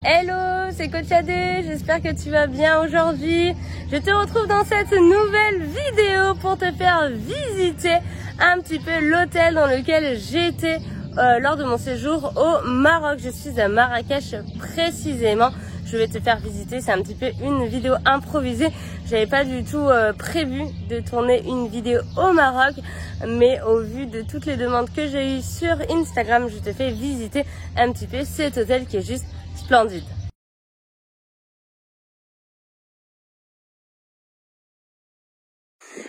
Hello, c'est Coach Adé, j'espère que tu vas bien aujourd'hui. Je te retrouve dans cette nouvelle vidéo pour te faire visiter un petit peu l'hôtel dans lequel j'étais lors de mon séjour au Maroc. Je suis à Marrakech précisément. Je vais te faire visiter, c'est un petit peu une vidéo improvisée. J'avais pas du tout prévu de tourner une vidéo au Maroc, mais au vu de toutes les demandes que j'ai eues sur Instagram, je te fais visiter un petit peu cet hôtel qui est juste splendide.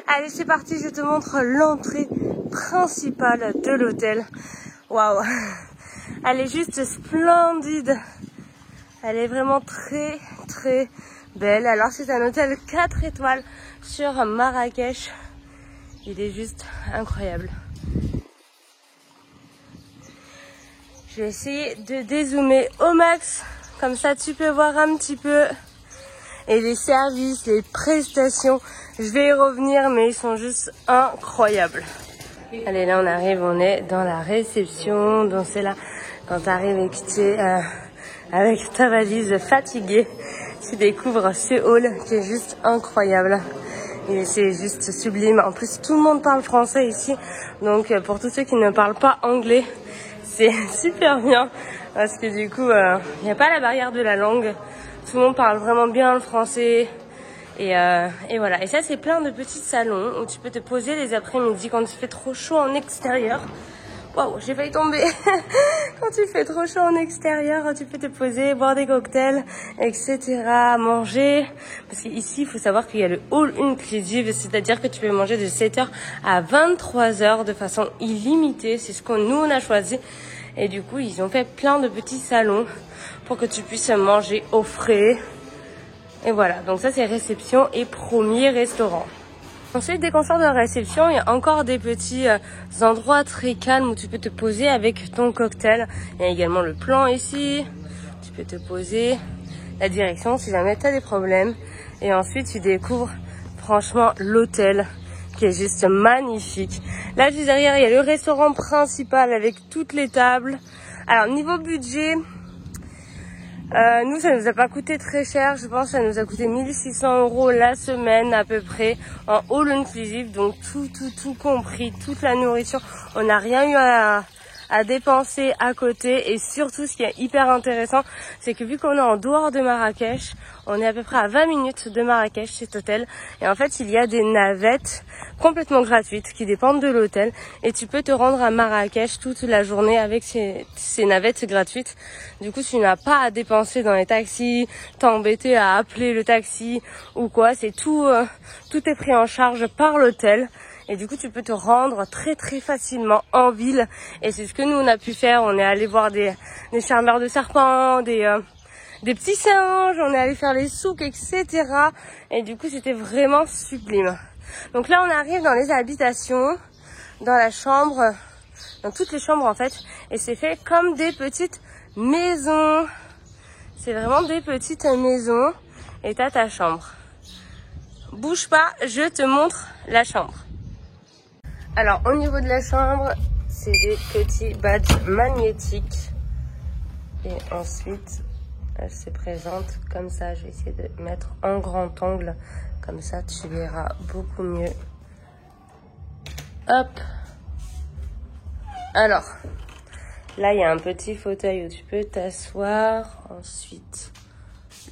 Allez, c'est parti, je te montre l'entrée principale de l'hôtel. Waouh, elle est juste splendide. Elle est vraiment très très belle. Alors c'est un hôtel 4 étoiles sur Marrakech. Il est juste incroyable. Je vais essayer de dézoomer au max. Comme ça tu peux voir un petit peu. Et les services, les prestations, je vais y revenir, mais ils sont juste incroyables. Allez, là on arrive, on est dans la réception. Donc c'est là, quand tu arrives et que tu es avec ta valise fatiguée, tu découvres ce hall qui est juste incroyable. Et c'est juste sublime. En plus, tout le monde parle français ici. Donc pour tous ceux qui ne parlent pas anglais, c'est super bien. Parce que du coup, il n'y a pas la barrière de la langue. Tout le monde parle vraiment bien le français. Et voilà. Et ça, c'est plein de petits salons où tu peux te poser les après-midi quand il fait trop chaud en extérieur. Waouh, j'ai failli tomber. Quand il fait trop chaud en extérieur, tu peux te poser, boire des cocktails, etc., manger. Parce qu'ici, il faut savoir qu'il y a le all inclusive, c'est-à-dire que tu peux manger de 7h à 23h de façon illimitée. C'est ce que nous, on a choisi. Et du coup, ils ont fait plein de petits salons pour que tu puisses manger au frais. Et voilà, donc ça, c'est réception et premier restaurant. Ensuite, dès qu'on sort de la réception, il y a encore des petits endroits très calmes où tu peux te poser avec ton cocktail. Il y a également le plan ici. Tu peux te poser, la direction si jamais tu as des problèmes. Et ensuite, tu découvres franchement l'hôtel qui est juste magnifique. Là, juste derrière, il y a le restaurant principal avec toutes les tables. Alors, niveau budget... nous, ça nous a pas coûté très cher. Je pense que ça nous a coûté 1600 € la semaine à peu près en all inclusive. Donc tout compris, toute la nourriture. On n'a rien eu à dépenser à côté. Et surtout, ce qui est hyper intéressant, c'est que vu qu'on est en dehors de Marrakech, on est à peu près à 20 minutes de Marrakech, cet hôtel. Et en fait, il y a des navettes complètement gratuites qui dépendent de l'hôtel. Et tu peux te rendre à Marrakech toute la journée avec ces navettes gratuites. Du coup, tu n'as pas à dépenser dans les taxis, t'embêter à appeler le taxi ou quoi. C'est tout est pris en charge par l'hôtel. Et du coup, tu peux te rendre très très facilement en ville. Et c'est ce que nous, on a pu faire. On est allé voir des charmeurs de serpents, des petits singes. On est allé faire les souks, etc. Et du coup, c'était vraiment sublime. Donc là, on arrive dans les habitations, dans la chambre, dans toutes les chambres en fait. Et c'est fait comme des petites maisons. C'est vraiment des petites maisons. Et t'as ta chambre. Bouge pas, je te montre la chambre. Alors, au niveau de la chambre, c'est des petits badges magnétiques. Et ensuite, elle se présente comme ça. Je vais essayer de mettre en grand angle. Comme ça, tu verras beaucoup mieux. Hop. Alors, là, il y a un petit fauteuil où tu peux t'asseoir. Ensuite,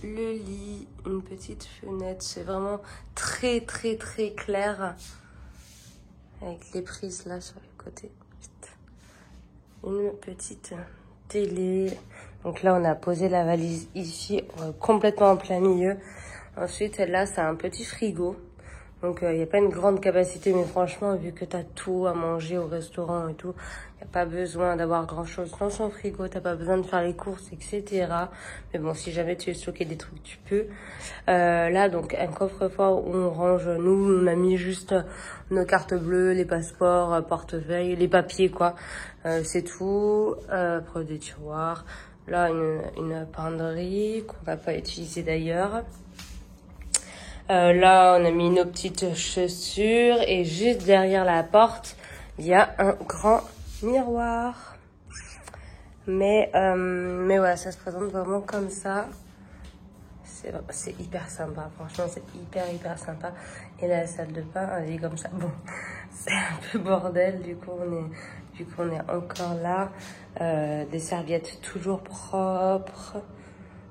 le lit, une petite fenêtre. C'est vraiment très, très, très clair. Avec les prises là sur le côté. Une petite télé. Donc là, on a posé la valise ici, complètement en plein milieu. Ensuite, là, c'est un petit frigo. Donc, il n'y a pas une grande capacité, mais franchement, vu que tu as tout à manger au restaurant et tout, il n'y a pas besoin d'avoir grand-chose dans son frigo. Tu n'as pas besoin de faire les courses, etc. Mais bon, si jamais tu veux stocker des trucs, tu peux. Là, donc, un coffre-fort où on range, nous, on a mis juste nos cartes bleues, les passeports, portefeuille, les papiers, quoi. C'est tout. Après, des tiroirs. Là, une penderie qu'on n'a pas utilisée d'ailleurs. Là, on a mis nos petites chaussures et juste derrière la porte, il y a un grand miroir. Mais voilà, ça se présente vraiment comme ça. C'est hyper sympa, franchement c'est hyper sympa. Et la salle de bain elle est comme ça. Bon, c'est un peu bordel, du coup on est encore là. Des serviettes toujours propres.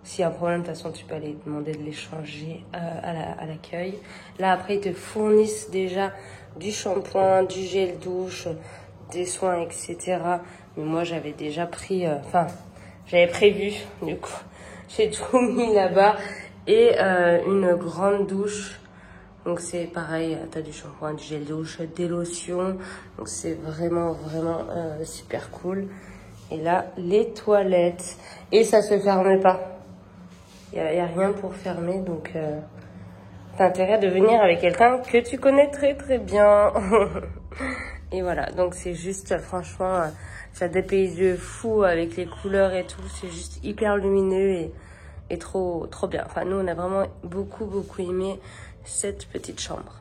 S'il y a un problème, de toute façon tu peux aller demander de les changer à l'accueil. Là après ils te fournissent déjà du shampoing, du gel douche, des soins, etc. Mais moi j'avais déjà pris, j'avais prévu, du coup j'ai tout mis là-bas. Et une grande douche. Donc c'est pareil, t'as du shampoing, du gel douche, des lotions. Donc c'est vraiment super cool. Et là, les toilettes. Et ça se ferme pas. Y a rien pour fermer, donc t'as intérêt de venir avec quelqu'un que tu connais très bien. Et voilà, donc c'est juste, franchement, ça dépayse de fou avec les couleurs et tout. C'est juste hyper lumineux et trop bien. Enfin, nous, on a vraiment beaucoup aimé cette petite chambre.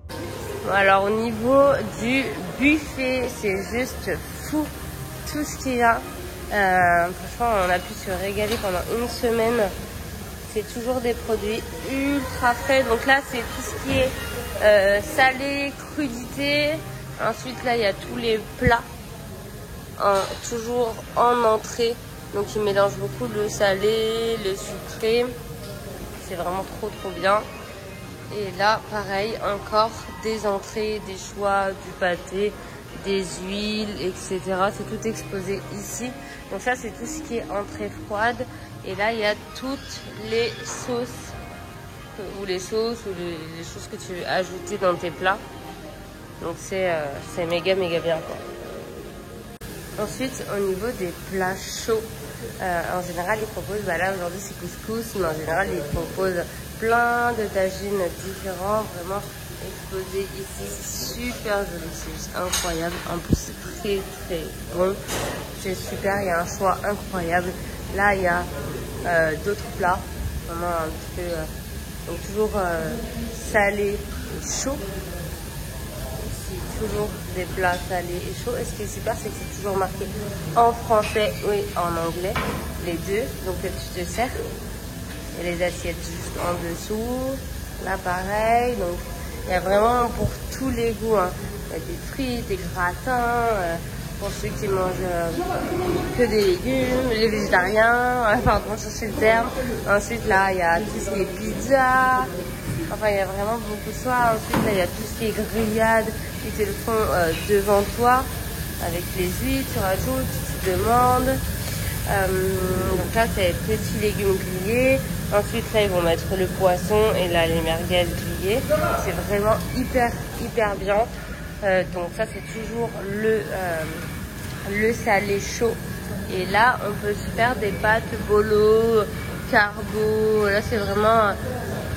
Bon, alors, au niveau du buffet, c'est juste fou tout ce qu'il y a. Franchement, on a pu se régaler pendant une semaine. C'est toujours des produits ultra frais. Donc là, c'est tout ce qui est salé, crudité. Ensuite, là, il y a tous les plats, toujours en entrée. Donc, ils mélangent beaucoup le salé, le sucré. C'est vraiment trop bien. Et là, pareil, encore des entrées, des choix, du pâté, des huiles, etc. C'est tout exposé ici. Donc ça, c'est tout ce qui est entrée froide. Et là, il y a toutes les sauces, ou les choses que tu veux ajouter dans tes plats. Donc c'est méga bien, quoi. Ensuite, au niveau des plats chauds, en général, ils proposent, là aujourd'hui c'est couscous, mais en général, ils proposent plein de tagines différents, vraiment exposés ici. C'est super joli, c'est juste incroyable. En plus, c'est très bon. C'est super, il y a un choix incroyable. Là, il y a d'autres plats, vraiment un petit peu, donc toujours salé et chaud. Toujours des plats salés et chauds. Et ce qui est super, c'est que c'est toujours marqué en français et en anglais, les deux. Donc tu te sers. Et les assiettes juste en dessous. Là, pareil. Donc il y a vraiment pour tous les goûts. Hein. Il y a des frites, des gratins. Pour ceux qui mangent que des légumes, les végétariens. Pardon, je cherche le terme. Ensuite, là, il y a tout ce qui est pizza. Enfin, il y a vraiment beaucoup de choix. Ensuite, là, il y a tout ce qui est grillade. Ils te le font devant toi avec les huîtres, tu rajoutes, tu demandes. Donc là, c'est petits légumes grillés. Ensuite, là, ils vont mettre le poisson et là, les merguez grillées. C'est vraiment hyper bien. Donc ça, c'est toujours le salé chaud. Et là, on peut se faire des pâtes bolo, carbo. Là, c'est vraiment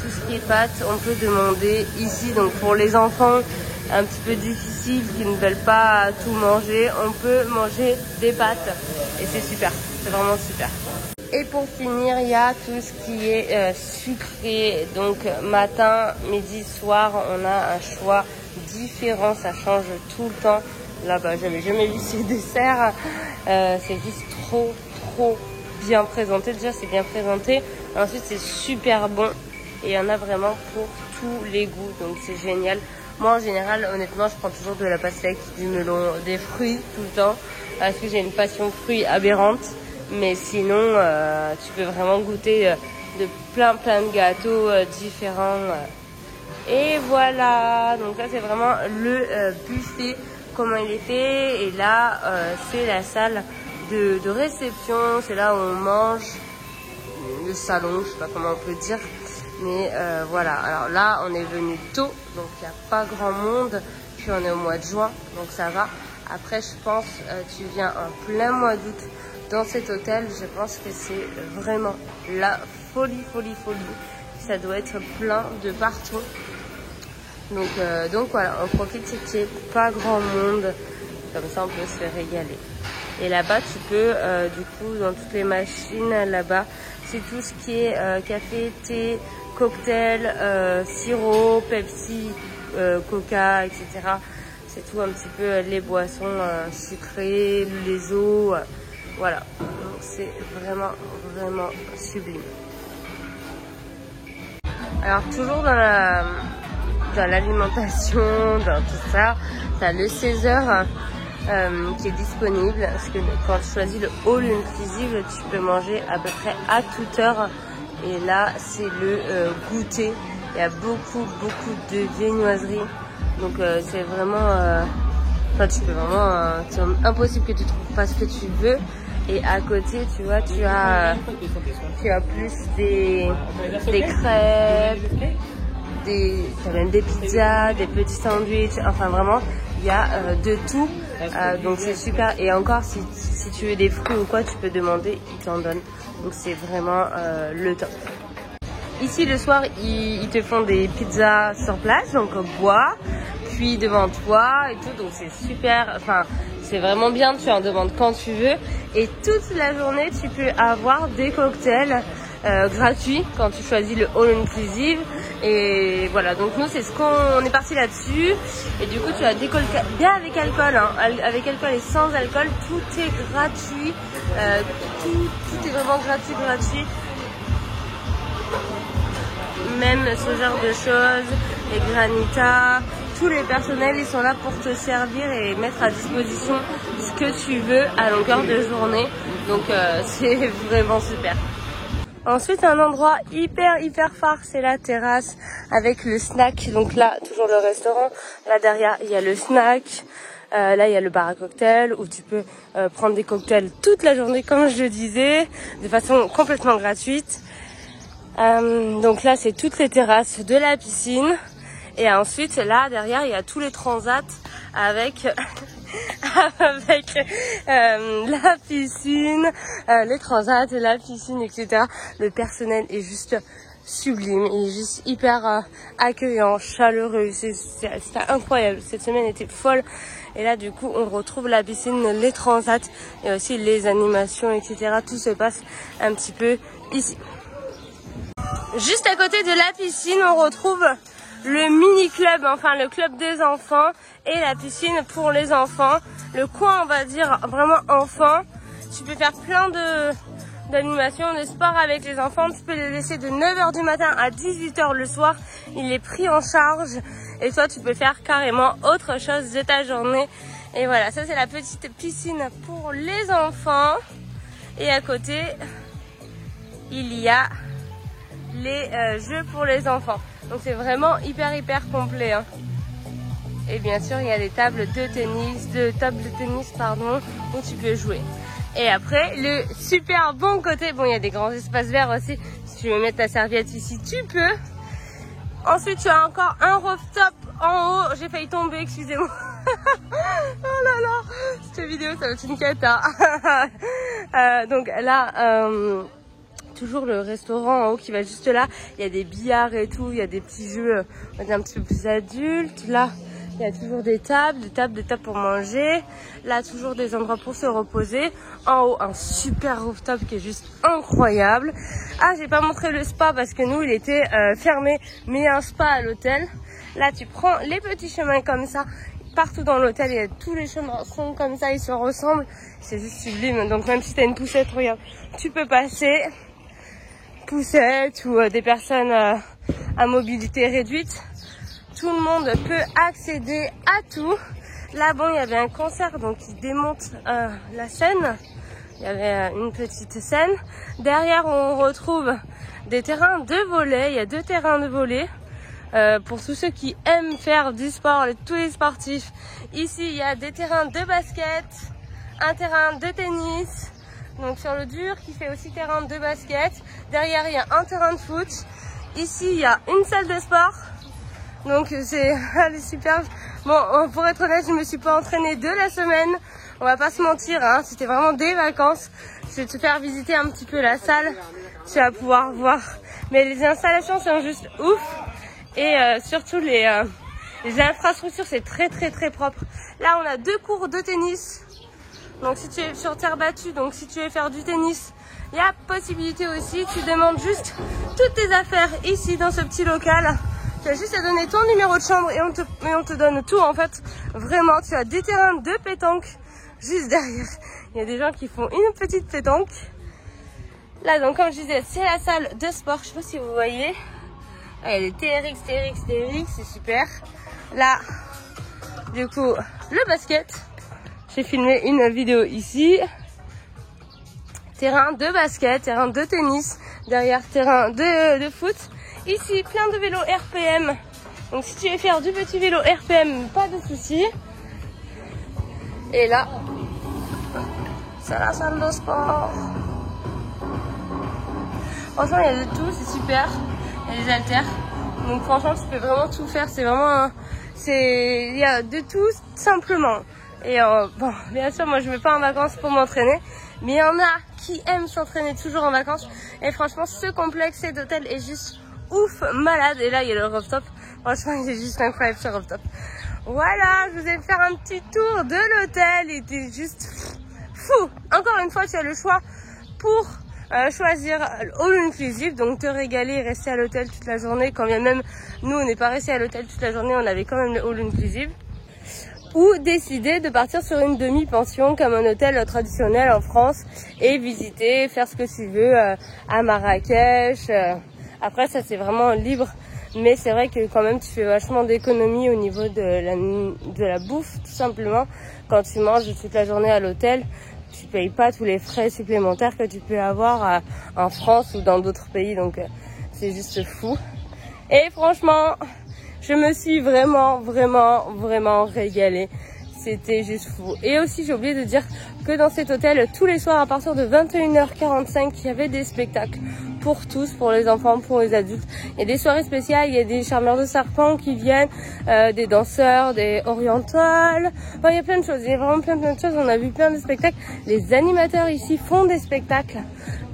tout ce qui est pâtes. On peut demander ici. Donc pour les enfants un petit peu difficiles qui ne veulent pas tout manger, on peut manger des pâtes. Et c'est super. C'est vraiment super. Et pour finir, il y a tout ce qui est sucré. Donc matin, midi, soir, on a un choix différent. Ça change tout le temps. Là-bas, j'avais jamais vu ces desserts. C'est juste trop bien présenté. Déjà, c'est bien présenté. Ensuite, c'est super bon. Et il y en a vraiment pour tous les goûts. Donc, c'est génial. Moi, en général, honnêtement, je prends toujours de la pastèque, du melon, des fruits tout le temps. Parce que j'ai une passion fruits aberrante. Mais sinon, tu peux vraiment goûter de plein de gâteaux différents. Et voilà. Donc là, c'est vraiment le buffet. Comment il est fait. Et là, c'est la salle de réception. C'est là où on mange. Le salon, je sais pas comment on peut dire. Mais voilà, alors là on est venu tôt, donc il n'y a pas grand monde, puis on est au mois de juin, donc ça va. Après je pense, tu viens en plein mois d'août dans cet hôtel, je pense que c'est vraiment la folie. Ça doit être plein de partout. Donc voilà, on profite qu'il n'y ait pas grand monde, comme ça on peut se régaler. Et là-bas tu peux, du coup dans toutes les machines là-bas, c'est tout ce qui est café, thé, cocktail, sirop, Pepsi, Coca, etc. C'est tout un petit peu les boissons sucrées, les eaux. Voilà, donc c'est vraiment sublime. Alors toujours dans l'alimentation, dans tout ça, tu as le 16h qui est disponible. Parce que quand tu choisis le all inclusive, tu peux manger à peu près à toute heure. Et là, c'est le goûter. Il y a beaucoup de viennoiseries. Donc c'est vraiment... Enfin, tu peux vraiment... c'est impossible que tu trouves pas ce que tu veux. Et à côté, tu vois, tu as plus des crêpes, t'as même des pizzas, des petits sandwichs. Enfin, vraiment, il y a de tout. Donc c'est super. Et encore, si tu veux des fruits ou quoi, tu peux demander, ils t'en donnent. Donc c'est vraiment le top. Ici, le soir, ils te font des pizzas sur place, donc bois, cuit devant toi et tout. Donc c'est super. Enfin, c'est vraiment bien. Tu en demandes quand tu veux. Et toute la journée, tu peux avoir des cocktails gratuits quand tu choisis le all inclusive. Et voilà, donc nous c'est ce qu'on est parti là-dessus. Et du coup tu as des cocktails bien avec alcool, hein, avec alcool et sans alcool, tout est gratuit. Tout est vraiment gratuit. Même ce genre de choses, les granitas, tous les personnels ils sont là pour te servir et mettre à disposition ce que tu veux à longueur de journée. Donc c'est vraiment super. Ensuite, un endroit hyper phare, c'est la terrasse avec le snack. Donc là, toujours le restaurant. Là derrière, il y a le snack. Là, il y a le bar à cocktails où tu peux prendre des cocktails toute la journée, comme je le disais, de façon complètement gratuite. Donc là, c'est toutes les terrasses de la piscine. Et ensuite, là derrière, il y a tous les transats avec... la piscine, les transats, la piscine, etc. Le personnel est juste sublime, il est juste hyper accueillant, chaleureux, c'est incroyable. Cette semaine était folle. Et là du coup on retrouve la piscine, les transats et aussi les animations, etc. Tout se passe un petit peu ici. Juste à côté de la piscine on retrouve le mini-club, enfin le club des enfants et la piscine pour les enfants. Le coin, on va dire, vraiment enfant. Tu peux faire plein d'animations, de sport avec les enfants. Tu peux les laisser de 9h du matin à 18h le soir. Il est pris en charge. Et toi, tu peux faire carrément autre chose de ta journée. Et voilà, ça c'est la petite piscine pour les enfants. Et à côté, il y a les jeux pour les enfants. Donc c'est vraiment hyper complet, hein. Et bien sûr il y a des tables de tennis, où tu peux jouer. Et après le super bon côté, bon il y a des grands espaces verts aussi. Si tu veux mettre ta serviette ici, tu peux. Ensuite tu as encore un rooftop en haut. J'ai failli tomber, excusez-moi. Oh là là, cette vidéo ça va être une cata. Donc là toujours le restaurant en haut qui va juste là. Il y a des billards et tout, il y a des petits jeux un petit peu plus adultes. Là, il y a toujours des tables pour manger. Là, toujours des endroits pour se reposer. En haut, un super rooftop qui est juste incroyable. Ah, j'ai pas montré le spa parce que nous, il était fermé, mais il y a un spa à l'hôtel. Là, tu prends les petits chemins comme ça. Partout dans l'hôtel, il y a tous les chemins sont comme ça, ils se ressemblent. C'est juste sublime. Donc même si tu as une poussette, regarde, tu peux passer. Poussette ou des personnes à mobilité réduite, tout le monde peut accéder à tout. Là bon, il y avait un concert donc ils démontent la scène. Il y avait une petite scène. Derrière on retrouve des terrains de volley. Il y a 2 terrains de volley pour tous ceux qui aiment faire du sport, tous les sportifs. Ici il y a des terrains de basket, un terrain de tennis. Donc sur le dur qui fait aussi terrain de basket. Derrière il y a un terrain de foot. Ici il y a une salle de sport. Donc c'est super. Bon, pour être honnête, je me suis pas entraînée de la semaine. On va pas se mentir, hein. C'était vraiment des vacances. Je vais te faire visiter un petit peu la salle. Tu vas pouvoir voir. Mais les installations sont juste ouf. Et surtout les infrastructures, c'est très propre. Là on a 2 cours de tennis. Donc si tu es sur terre battue, donc si tu veux faire du tennis, il y a possibilité aussi. Tu demandes juste toutes tes affaires ici dans ce petit local. Tu as juste à donner ton numéro de chambre et on te donne tout en fait. Vraiment, tu as des terrains de pétanque juste derrière. Il y a des gens qui font une petite pétanque. Là, donc, comme je disais, c'est la salle de sport. Je sais pas si vous voyez. Ah, il y a des TRX, c'est super. Là, du coup, le basket. J'ai filmé une vidéo ici. Terrain de basket, terrain de tennis. Derrière, terrain de foot. Ici, plein de vélos RPM. Donc, si tu veux faire du petit vélo RPM, pas de souci. Et là, c'est la salle de sport. Franchement, il y a de tout, c'est super. Il y a des haltères. Donc franchement, tu peux vraiment tout faire. C'est vraiment... il y a de tout simplement. Et bon, bien sûr, moi je ne vais pas en vacances pour m'entraîner. Mais il y en a qui aiment s'entraîner toujours en vacances. Et franchement, ce complexe, cet hôtel est juste ouf, malade. Et là, il y a le rooftop. Franchement, il est juste incroyable ce rooftop. Voilà, je vous ai fait un petit tour de l'hôtel. Il était juste fou. Encore une fois, tu as le choix pour choisir all inclusive, donc te régaler et rester à l'hôtel toute la journée. Quand bien même nous, on n'est pas resté à l'hôtel toute la journée, on avait quand même le all inclusive. Ou décider de partir sur une demi-pension comme un hôtel traditionnel en France et visiter, faire ce que tu veux à Marrakech. Après, ça c'est vraiment libre. Mais c'est vrai que quand même tu fais vachement d'économies au niveau de la bouffe, tout simplement. Quand tu manges toute la journée à l'hôtel, tu payes pas tous les frais supplémentaires que tu peux avoir en France ou dans d'autres pays. Donc c'est juste fou. Et franchement, je me suis vraiment régalée. C'était juste fou. Et aussi, j'ai oublié de dire que dans cet hôtel, tous les soirs à partir de 21h45, il y avait des spectacles pour tous, pour les enfants, pour les adultes. Il y a des soirées spéciales, il y a des charmeurs de serpents qui viennent, des danseurs, des orientales. Enfin, il y a plein de choses, il y a vraiment plein de choses. On a vu plein de spectacles. Les animateurs ici font des spectacles.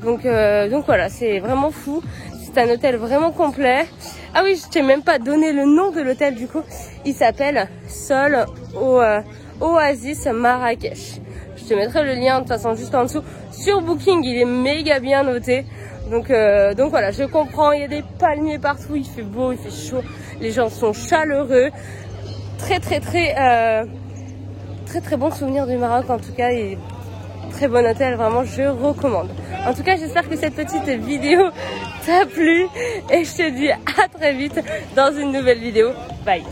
Donc voilà, c'est vraiment fou. C'est un hôtel vraiment complet. Ah oui, je t'ai même pas donné le nom de l'hôtel du coup. Il s'appelle Sol Oasis Marrakech. Je te mettrai le lien de toute façon juste en dessous. Sur Booking, il est méga bien noté. Donc voilà, je comprends. Il y a des palmiers partout. Il fait beau, il fait chaud. Les gens sont chaleureux. Très bon souvenir du Maroc en tout cas. Et très bon hôtel, vraiment, je recommande. En tout cas, j'espère que cette petite vidéo t'a plu et je te dis à très vite dans une nouvelle vidéo. Bye.